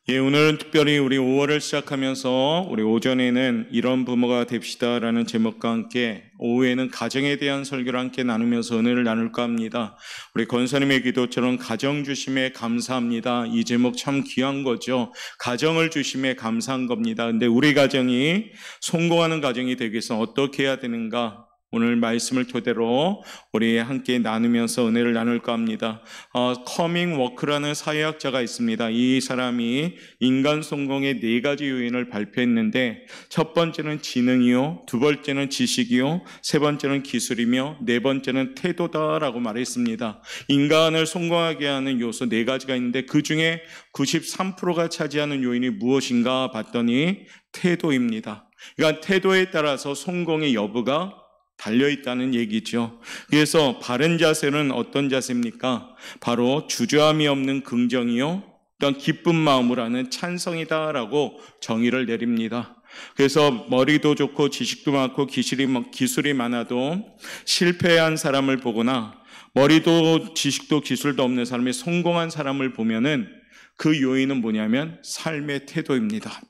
예, 오늘은 특별히 우리 5월을 시작하면서 우리 오전에는 이런 부모가 됩시다라는 제목과 함께 오후에는 가정에 대한 설교를 함께 나누면서 은혜를 나눌까 합니다. 우리 권사님의 기도처럼 가정 주심에 감사합니다. 이 제목 참 귀한 거죠. 가정을 주심에 감사한 겁니다. 근데 우리 가정이 성공하는 가정이 되기 위해서 어떻게 해야 되는가? 오늘 말씀을 토대로 우리 함께 나누면서 은혜를 나눌까 합니다. 커밍 워크라는 사회학자가 있습니다. 이 사람이 인간 성공의 4가지 요인을 발표했는데 첫 번째는 지능이요, 두 번째는 지식이요, 세 번째는 기술이며 네 번째는 태도다라고 말했습니다. 인간을 성공하게 하는 요소 4가지가 있는데 그 중에 93%가 차지하는 요인이 무엇인가 봤더니 태도입니다. 그러니까 태도에 따라서 성공의 여부가 달려있다는 얘기죠. 그래서 바른 자세는 어떤 자세입니까? 바로 주저함이 없는 긍정이요, 어떤 기쁜 마음으로 하는 찬성이다라고 정의를 내립니다. 그래서 머리도 좋고 지식도 많고 기술이 많아도 실패한 사람을 보거나 머리도 지식도 기술도 없는 사람이 성공한 사람을 보면은 그 요인은 뭐냐면 삶의 태도입니다.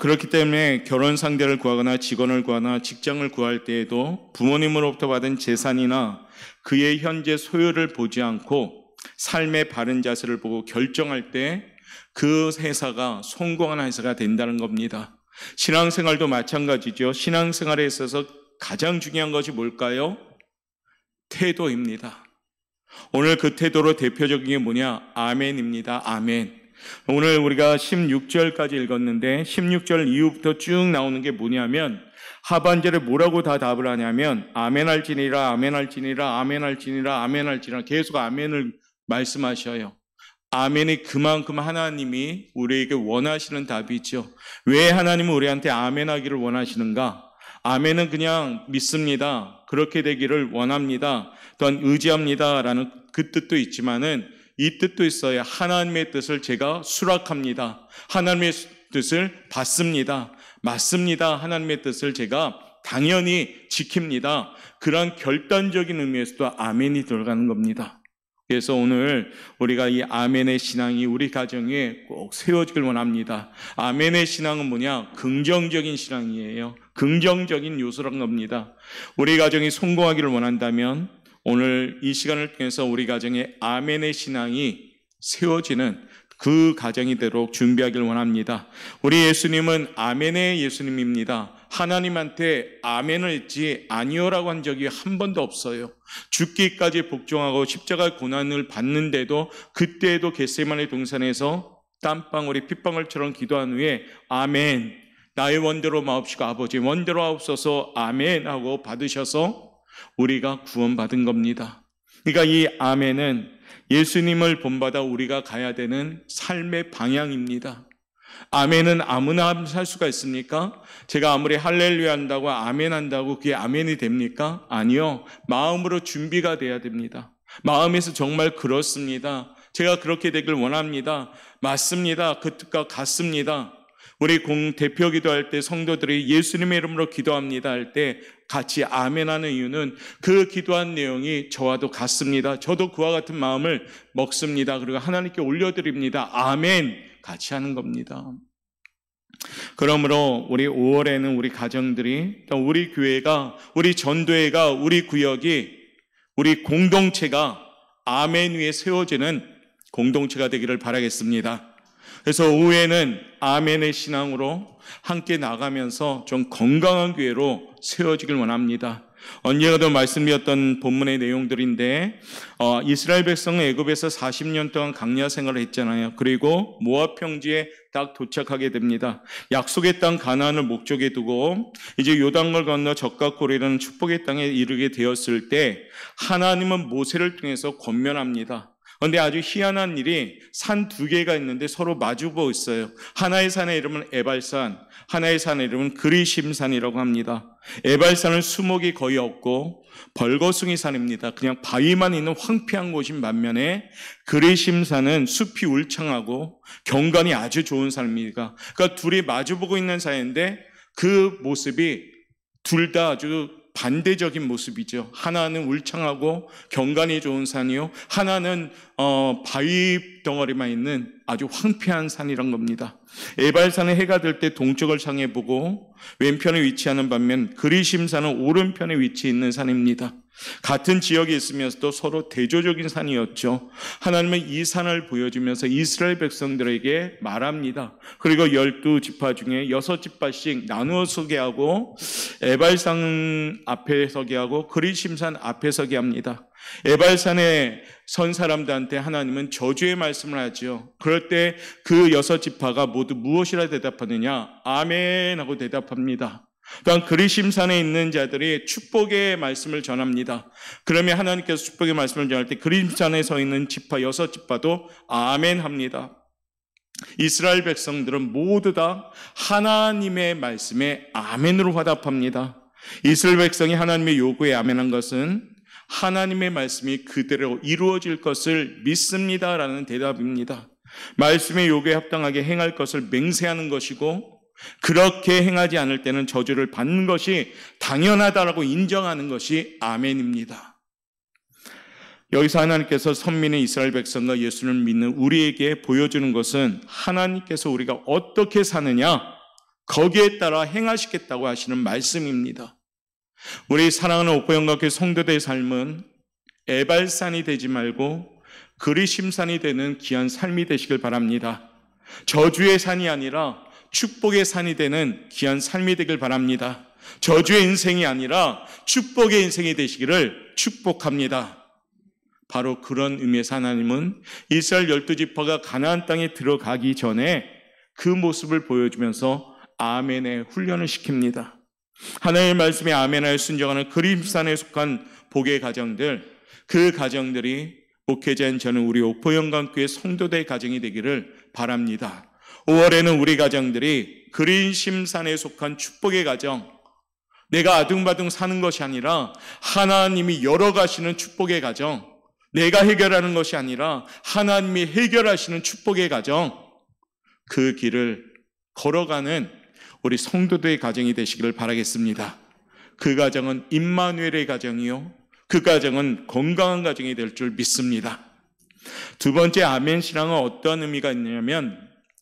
그렇기 때문에 결혼 상대를 구하거나 직원을 구하거나 직장을 구할 때에도 부모님으로부터 받은 재산이나 그의 현재 소유를 보지 않고 삶의 바른 자세를 보고 결정할 때 그 회사가 성공한 회사가 된다는 겁니다. 신앙생활도 마찬가지죠. 신앙생활에 있어서 가장 중요한 것이 뭘까요? 태도입니다. 오늘 그 태도로 대표적인 게 뭐냐? 아멘입니다. 아멘. 오늘 우리가 16절까지 읽었는데 16절 이후부터 쭉 나오는 게 뭐냐면 하반절에 뭐라고 다 답을 하냐면 아멘할지니라 아멘할지니라 아멘할지니라 아멘할지니라 계속 아멘을 말씀하셔요. 아멘이 그만큼 하나님이 우리에게 원하시는 답이죠. 왜 하나님은 우리한테 아멘하기를 원하시는가? 아멘은 그냥 믿습니다. 그렇게 되기를 원합니다. 또한 의지합니다라는 그 뜻도 있지만은 이 뜻도 있어요. 하나님의 뜻을 제가 수락합니다. 하나님의 뜻을 받습니다. 맞습니다. 하나님의 뜻을 제가 당연히 지킵니다. 그런 결단적인 의미에서도 아멘이 들어가는 겁니다. 그래서 오늘 우리가 이 아멘의 신앙이 우리 가정에 꼭 세워지길 원합니다. 아멘의 신앙은 뭐냐? 긍정적인 신앙이에요. 긍정적인 요소란 겁니다. 우리 가정이 성공하기를 원한다면 오늘 이 시간을 통해서 우리 가정에 아멘의 신앙이 세워지는 그 가정이 되도록 준비하길 원합니다. 우리 예수님은 아멘의 예수님입니다. 하나님한테 아멘을 했지 아니요라고 한 적이 한 번도 없어요. 죽기까지 복종하고 십자가 고난을 받는데도 그때에도 겟세마네 동산에서 땀방울이 핏방울처럼 기도한 후에 아멘, 나의 원대로 마옵시고 아버지 원대로 하옵소서 아멘 하고 받으셔서 우리가 구원받은 겁니다. 그러니까 이 아멘은 예수님을 본받아 우리가 가야 되는 삶의 방향입니다. 아멘은 아무나 살 수가 있습니까? 제가 아무리 할렐루야 한다고 아멘 한다고 그게 아멘이 됩니까? 아니요. 마음으로 준비가 돼야 됩니다. 마음에서 정말 그렇습니다. 제가 그렇게 되길 원합니다. 맞습니다. 그 뜻과 같습니다. 우리 대표 기도할 때 성도들이 예수님의 이름으로 기도합니다 할 때 같이 아멘하는 이유는 그 기도한 내용이 저와도 같습니다. 저도 그와 같은 마음을 먹습니다. 그리고 하나님께 올려드립니다. 아멘 같이 하는 겁니다. 그러므로 우리 5월에는 우리 가정들이, 우리 교회가, 우리 전도회가, 우리 구역이, 우리 공동체가 아멘 위에 세워지는 공동체가 되기를 바라겠습니다. 그래서 오후에는 아멘의 신앙으로 함께 나가면서 좀 건강한 교회로 세워지길 원합니다. 언제가도 말씀드렸던 본문의 내용들인데 이스라엘 백성은 애굽에서 40년 동안 강야 생활을 했잖아요. 그리고 모압 평지에 딱 도착하게 됩니다. 약속의 땅 가나안을 목적에 두고 이제 요단강을 건너 적과 고리라는 축복의 땅에 이르게 되었을 때 하나님은 모세를 통해서 권면합니다. 그런데 아주 희한한 일이 산 2개가 있는데 서로 마주보고 있어요. 하나의 산의 이름은 에발산, 하나의 산의 이름은 그리심산이라고 합니다. 에발산은 수목이 거의 없고 벌거숭이 산입니다. 그냥 바위만 있는 황폐한 곳인 반면에 그리심산은 숲이 울창하고 경관이 아주 좋은 산입니다. 그러니까 둘이 마주보고 있는 사이인데 그 모습이 둘 다 아주 반대적인 모습이죠. 하나는 울창하고 경관이 좋은 산이요, 하나는 바위 덩어리만 있는 아주 황폐한 산이란 겁니다. 에발산은 해가 들 때 동쪽을 향해 보고 왼편에 위치하는 반면 그리심산은 오른편에 위치해 있는 산입니다. 같은 지역에 있으면서도 서로 대조적인 산이었죠. 하나님은 이 산을 보여주면서 이스라엘 백성들에게 말합니다. 그리고 12지파 중에 6지파씩 나누어 서게 하고 에발산 앞에 서게 하고 그리심산 앞에 서게 합니다. 에발산에 선 사람들한테 하나님은 저주의 말씀을 하죠. 그럴 때 그 6지파가 모두 무엇이라 대답하느냐? 아멘 하고 대답합니다. 또한 그리심산에 있는 자들이 축복의 말씀을 전합니다. 그러면 하나님께서 축복의 말씀을 전할 때 그리심산에 서 있는 지파 6지파도 아멘 합니다. 이스라엘 백성들은 모두 다 하나님의 말씀에 아멘으로 화답합니다. 이스라엘 백성이 하나님의 요구에 아멘한 것은 하나님의 말씀이 그대로 이루어질 것을 믿습니다라는 대답입니다. 말씀의 요구에 합당하게 행할 것을 맹세하는 것이고, 그렇게 행하지 않을 때는 저주를 받는 것이 당연하다라고 인정하는 것이 아멘입니다. 여기서 하나님께서 선민의 이스라엘 백성과 예수를 믿는 우리에게 보여주는 것은 하나님께서 우리가 어떻게 사느냐, 거기에 따라 행하시겠다고 하시는 말씀입니다. 우리 사랑하는 옥포영각교회 성도들의 삶은 에발산이 되지 말고 그리심산이 되는 귀한 삶이 되시길 바랍니다. 저주의 산이 아니라 축복의 산이 되는 귀한 삶이 되길 바랍니다. 저주의 인생이 아니라 축복의 인생이 되시기를 축복합니다. 바로 그런 의미에서 하나님은 이스라엘 12지파가 가나안 땅에 들어가기 전에 그 모습을 보여주면서 아멘의 훈련을 시킵니다. 하나님의 말씀에 아멘하여 순종하는 그리심산에 속한 복의 가정들, 그 가정들이 목회자인 저는 우리 옥포영광교회 성도들의 가정이 되기를 바랍니다. 5월에는 우리 가정들이 그리심산에 속한 축복의 가정, 내가 아둥바둥 사는 것이 아니라 하나님이 열어가시는 축복의 가정, 내가 해결하는 것이 아니라 하나님이 해결하시는 축복의 가정, 그 길을 걸어가는 우리 성도들의 가정이 되시기를 바라겠습니다. 그 가정은 임마누엘의 가정이요, 그 가정은 건강한 가정이 될 줄 믿습니다. 두 번째 아멘 신앙은 어떤 의미가 있냐면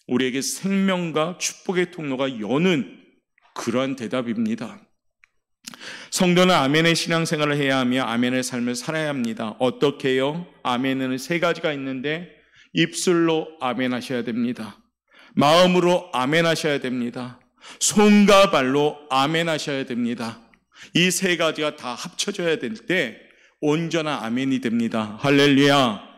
우리에게 생명과 축복의 통로가 여는 그러한 대답입니다. 성도는 아멘의 신앙생활을 해야 하며 아멘의 삶을 살아야 합니다. 어떻게 해요? 아멘에는 3가지가 있는데 입술로 아멘 하셔야 됩니다. 마음으로 아멘 하셔야 됩니다. 손과 발로 아멘 하셔야 됩니다. 이 3가지가 다 합쳐져야 될 때 온전한 아멘이 됩니다. 할렐루야.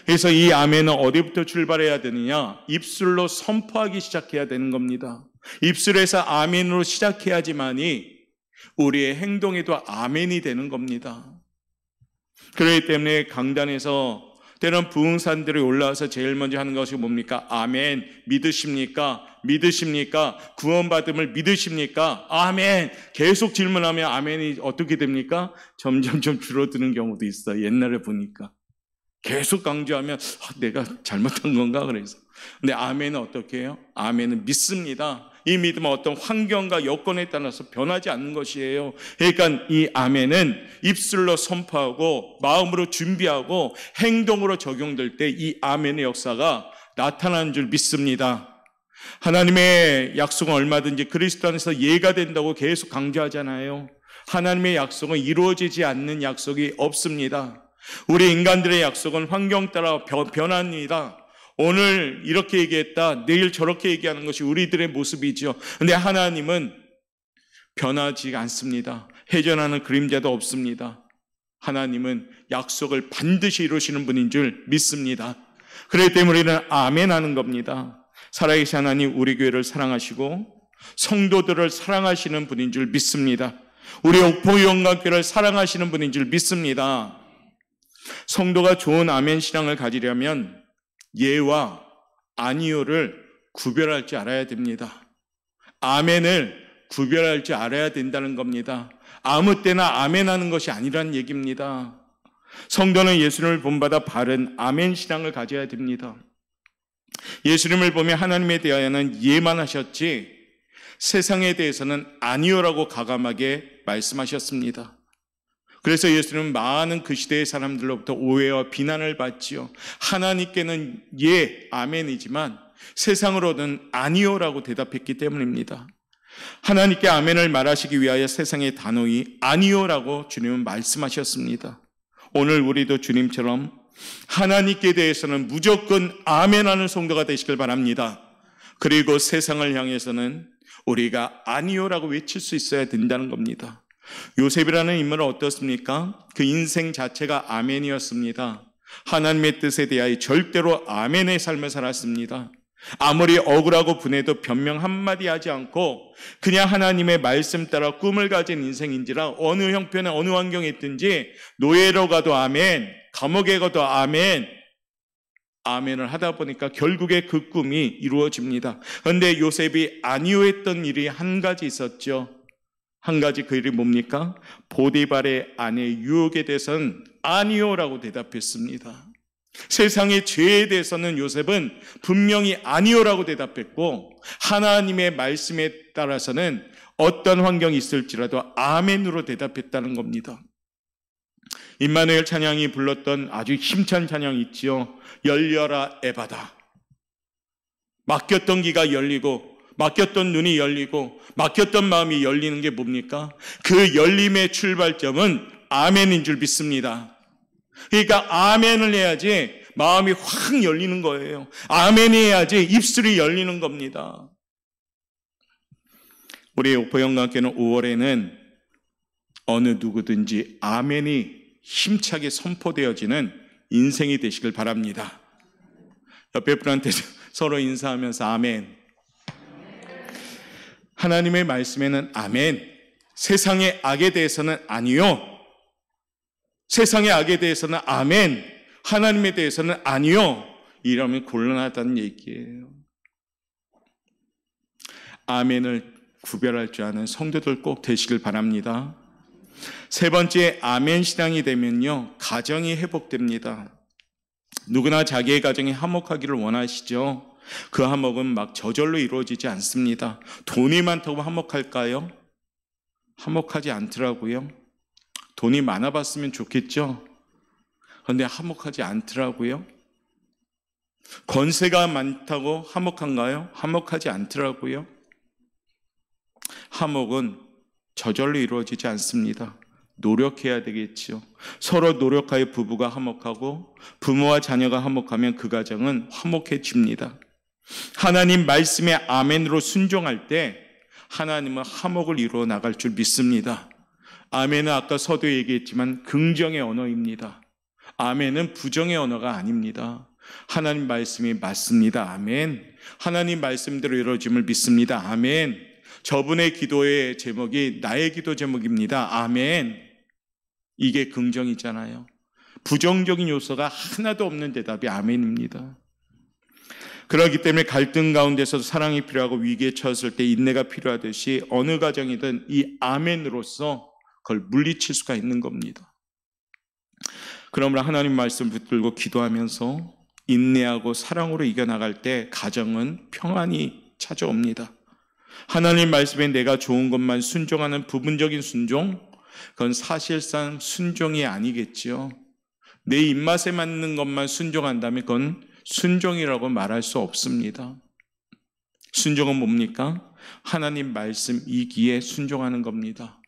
그래서 이 아멘은 어디부터 출발해야 되느냐? 입술로 선포하기 시작해야 되는 겁니다. 입술에서 아멘으로 시작해야지만이 우리의 행동에도 아멘이 되는 겁니다. 그렇기 때문에 강단에서 때론 부흥사들이 올라와서 제일 먼저 하는 것이 뭡니까? 아멘. 믿으십니까? 믿으십니까? 구원받음을 믿으십니까? 아멘. 계속 질문하면 아멘이 어떻게 됩니까? 점점점 줄어드는 경우도 있어요. 옛날에 보니까. 계속 강조하면 내가 잘못한 건가? 그래서. 근데 아멘은 어떻게 해요? 아멘은 믿습니다. 이 믿음은 어떤 환경과 여건에 따라서 변하지 않는 것이에요. 그러니까 이 아멘은 입술로 선포하고 마음으로 준비하고 행동으로 적용될 때 이 아멘의 역사가 나타나는 줄 믿습니다. 하나님의 약속은 얼마든지 그리스도 안에서 예가 된다고 계속 강조하잖아요. 하나님의 약속은 이루어지지 않는 약속이 없습니다. 우리 인간들의 약속은 환경 따라 변합니다. 오늘 이렇게 얘기했다, 내일 저렇게 얘기하는 것이 우리들의 모습이죠. 그런데 하나님은 변하지 않습니다. 회전하는 그림자도 없습니다. 하나님은 약속을 반드시 이루시는 분인 줄 믿습니다. 그렇기 때문에 우리는 아멘 하는 겁니다. 살아계신 하나님, 우리 교회를 사랑하시고 성도들을 사랑하시는 분인 줄 믿습니다. 우리 옥포영광교회를 사랑하시는 분인 줄 믿습니다. 성도가 좋은 아멘 신앙을 가지려면 예와 아니요를 구별할 줄 알아야 됩니다. 아멘을 구별할 줄 알아야 된다는 겁니다. 아무 때나 아멘하는 것이 아니라는 얘기입니다. 성도는 예수님을 본받아 바른 아멘 신앙을 가져야 됩니다. 예수님을 보며 하나님에 대하여는 예만 하셨지 세상에 대해서는 아니요라고 과감하게 말씀하셨습니다. 그래서 예수님은 많은 그 시대의 사람들로부터 오해와 비난을 받지요. 하나님께는 예, 아멘이지만 세상으로는 아니요라고 대답했기 때문입니다. 하나님께 아멘을 말하시기 위하여 세상의 단호히 아니요라고 주님은 말씀하셨습니다. 오늘 우리도 주님처럼 하나님께 대해서는 무조건 아멘하는 성도가 되시길 바랍니다. 그리고 세상을 향해서는 우리가 아니요라고 외칠 수 있어야 된다는 겁니다. 요셉이라는 인물은 어떻습니까? 그 인생 자체가 아멘이었습니다. 하나님의 뜻에 대하여 절대로 아멘의 삶을 살았습니다. 아무리 억울하고 분해도 변명 한마디 하지 않고 그냥 하나님의 말씀 따라 꿈을 가진 인생인지라 어느 형편에 어느 환경에 있든지 노예로 가도 아멘, 감옥에 가도 아멘, 아멘을 하다 보니까 결국에 그 꿈이 이루어집니다. 그런데 요셉이 아니요했던 일이 한 가지 있었죠. 한 가지 그 일이 뭡니까? 보디발의 아내 유혹에 대해서는 아니요라고 대답했습니다. 세상의 죄에 대해서는 요셉은 분명히 아니요라고 대답했고 하나님의 말씀에 따라서는 어떤 환경이 있을지라도 아멘으로 대답했다는 겁니다. 임마누엘 찬양이 불렀던 아주 힘찬 찬양이 있지요. 열려라 에바다. 막혔던 귀가 열리고 막혔던 눈이 열리고 막혔던 마음이 열리는 게 뭡니까? 그 열림의 출발점은 아멘인 줄 믿습니다. 그러니까 아멘을 해야지 마음이 확 열리는 거예요. 아멘이 해야지 입술이 열리는 겁니다. 우리 오포영광교회는 5월에는 어느 누구든지 아멘이 힘차게 선포되어지는 인생이 되시길 바랍니다. 옆에 분한테 서로 인사하면서 아멘. 하나님의 말씀에는 아멘. 세상의 악에 대해서는 아니요. 세상의 악에 대해서는 아멘. 하나님에 대해서는 아니요. 이러면 곤란하다는 얘기예요. 아멘을 구별할 줄 아는 성도들 꼭 되시길 바랍니다. 세 번째, 아멘 신앙이 되면요, 가정이 회복됩니다. 누구나 자기의 가정이 화목하기를 원하시죠. 그 화목은 막 저절로 이루어지지 않습니다. 돈이 많다고 화목할까요? 화목하지 않더라고요. 돈이 많아봤으면 좋겠죠. 그런데 화목하지 않더라고요. 권세가 많다고 화목한가요? 화목하지 않더라고요. 화목은 저절로 이루어지지 않습니다. 노력해야 되겠지요. 서로 노력하여 부부가 화목하고 부모와 자녀가 화목하면 그 가정은 화목해집니다. 하나님 말씀에 아멘으로 순종할 때 하나님은 화목을 이루어 나갈 줄 믿습니다. 아멘은 아까 서두에 얘기했지만 긍정의 언어입니다. 아멘은 부정의 언어가 아닙니다. 하나님 말씀이 맞습니다. 아멘. 하나님 말씀대로 이루어짐을 믿습니다. 아멘. 저분의 기도의 제목이 나의 기도 제목입니다. 아멘. 이게 긍정이잖아요. 부정적인 요소가 하나도 없는 대답이 아멘입니다. 그렇기 때문에 갈등 가운데서도 사랑이 필요하고 위기에 처했을 때 인내가 필요하듯이 어느 가정이든 이 아멘으로서 그걸 물리칠 수가 있는 겁니다. 그러므로 하나님 말씀 붙들고 기도하면서 인내하고 사랑으로 이겨나갈 때 가정은 평안이 찾아옵니다. 하나님 말씀에 내가 좋은 것만 순종하는 부분적인 순종, 그건 사실상 순종이 아니겠지요. 내 입맛에 맞는 것만 순종한다면 그건 순종이라고 말할 수 없습니다. 순종은 뭡니까? 하나님 말씀이기에 순종하는 겁니다.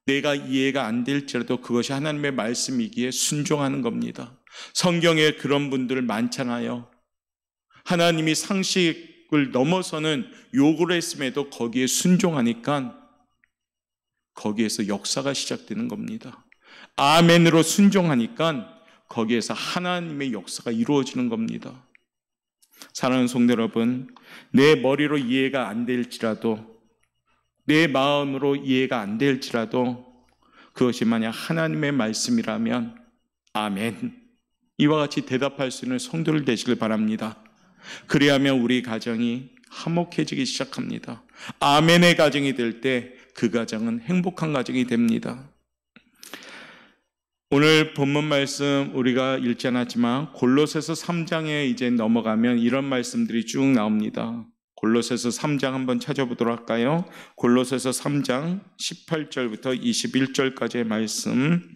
내가 이해가 안 될지라도 그것이 하나님의 말씀이기에 순종하는 겁니다. 성경에 그런 분들 많잖아요. 하나님이 상식을 넘어서는 요구를 했음에도 거기에 순종하니까 거기에서 역사가 시작되는 겁니다. 아멘으로 순종하니까 거기에서 하나님의 역사가 이루어지는 겁니다. 사랑하는 성도 여러분, 내 머리로 이해가 안 될지라도, 내 마음으로 이해가 안 될지라도 그것이 만약 하나님의 말씀이라면 아멘, 이와 같이 대답할 수 있는 성도를 되시길 바랍니다. 그리하면 우리 가정이 화목해지기 시작합니다. 아멘의 가정이 될 때 그 가정은 행복한 가정이 됩니다. 오늘 본문 말씀 우리가 읽지 않았지만 골로새서 3장에 이제 넘어가면 이런 말씀들이 쭉 나옵니다. 골로새서 3장 한번 찾아보도록 할까요? 골로새서 3장 18절부터 21절까지의 말씀.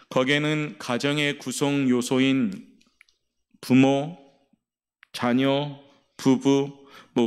거기에는 가정의 구성 요소인 부모, 자녀, 부부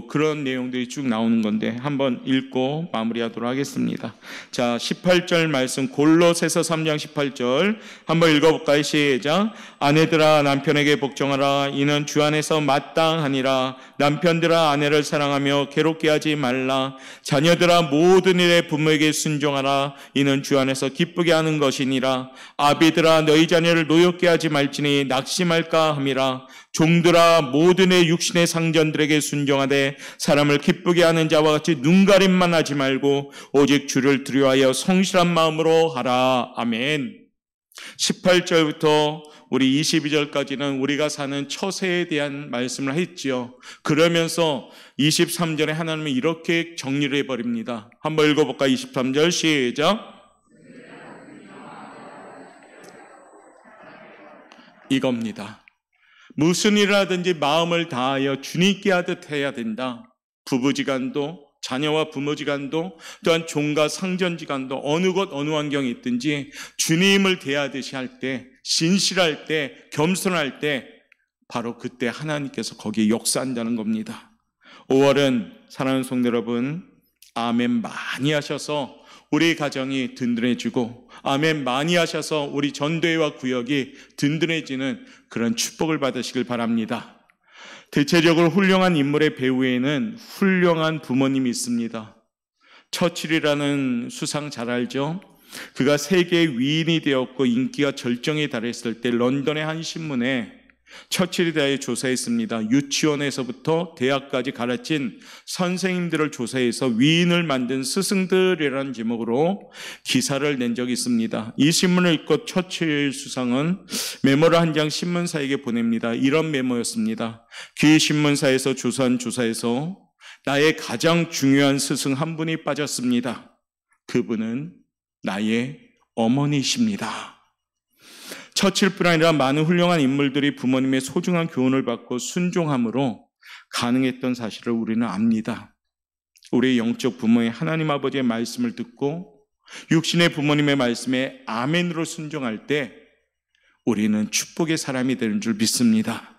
그런 내용들이 쭉 나오는 건데 한번 읽고 마무리하도록 하겠습니다. 자, 18절 말씀, 골로새서 3장 18절 한번 읽어볼까요? 시작. 아내들아 남편에게 복종하라. 이는 주 안에서 마땅하니라. 남편들아 아내를 사랑하며 괴롭게 하지 말라. 자녀들아 모든 일에 부모에게 순종하라. 이는 주 안에서 기쁘게 하는 것이니라. 아비들아 너희 자녀를 노엽게 하지 말지니 낙심할까 함이라. 종들아 모든 의 육신의 상전들에게 순종하되 사람을 기쁘게 하는 자와 같이 눈가림만 하지 말고 오직 주를 두려워하여 성실한 마음으로 하라. 아멘. 18절부터 우리 22절까지는 우리가 사는 처세에 대한 말씀을 했지요. 그러면서 23절에 하나님은 이렇게 정리를 해버립니다. 한번 읽어볼까? 23절 시작. 이겁니다. 무슨 일을 하든지 마음을 다하여 주님께 하듯 해야 된다. 부부지간도 자녀와 부모지간도 또한 종과 상전지간도 어느 곳 어느 환경에 있든지 주님을 대하듯이 할 때, 신실할 때, 겸손할 때 바로 그때 하나님께서 거기에 역사한다는 겁니다. 5월은 사랑하는 성도 여러분, 아멘 많이 하셔서 우리 가정이 든든해지고 아멘 많이 하셔서 우리 전도회와 구역이 든든해지는 그런 축복을 받으시길 바랍니다. 대체적으로 훌륭한 인물의 배후에는 훌륭한 부모님이 있습니다. 처칠이라는 수상 잘 알죠? 그가 세계 위인이 되었고 인기가 절정에 달했을 때 런던의 한 신문에 처칠에 대하여 조사했습니다. 유치원에서부터 대학까지 가르친 선생님들을 조사해서 위인을 만든 스승들이라는 제목으로 기사를 낸 적이 있습니다. 이 신문을 읽고 처칠 수상은 메모를 한 장 신문사에게 보냅니다. 이런 메모였습니다. 그 신문사에서 조사한 조사에서 나의 가장 중요한 스승 한 분이 빠졌습니다. 그분은 나의 어머니십니다. 처칠뿐 아니라 많은 훌륭한 인물들이 부모님의 소중한 교훈을 받고 순종함으로 가능했던 사실을 우리는 압니다. 우리의 영적 부모의 하나님 아버지의 말씀을 듣고 육신의 부모님의 말씀에 아멘으로 순종할 때 우리는 축복의 사람이 되는 줄 믿습니다.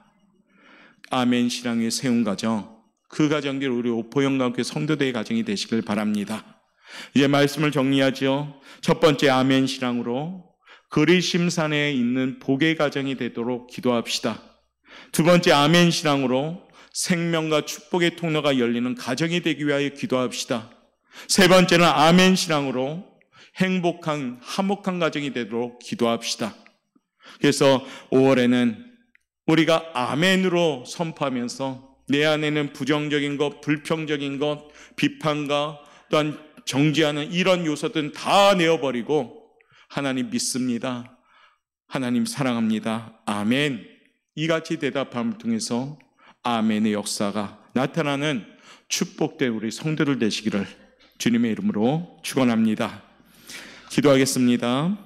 아멘 신앙에 세운 가정, 그 가정들이 우리 오포영광교회 성도대의 가정이 되시길 바랍니다. 이제 말씀을 정리하죠. 첫 번째 아멘 신앙으로 그리심산에 있는 복의 가정이 되도록 기도합시다. 두 번째 아멘 신앙으로 생명과 축복의 통로가 열리는 가정이 되기 위하여 기도합시다. 세 번째는 아멘 신앙으로 행복한 화목한 가정이 되도록 기도합시다. 그래서 5월에는 우리가 아멘으로 선포하면서 내 안에는 부정적인 것, 불평적인 것, 비판과 또한 정죄하는 이런 요소들은 다 내어버리고 하나님 믿습니다. 하나님 사랑합니다. 아멘. 이같이 대답함을 통해서 아멘의 역사가 나타나는 축복된 우리 성도들 되시기를 주님의 이름으로 축원합니다. 기도하겠습니다.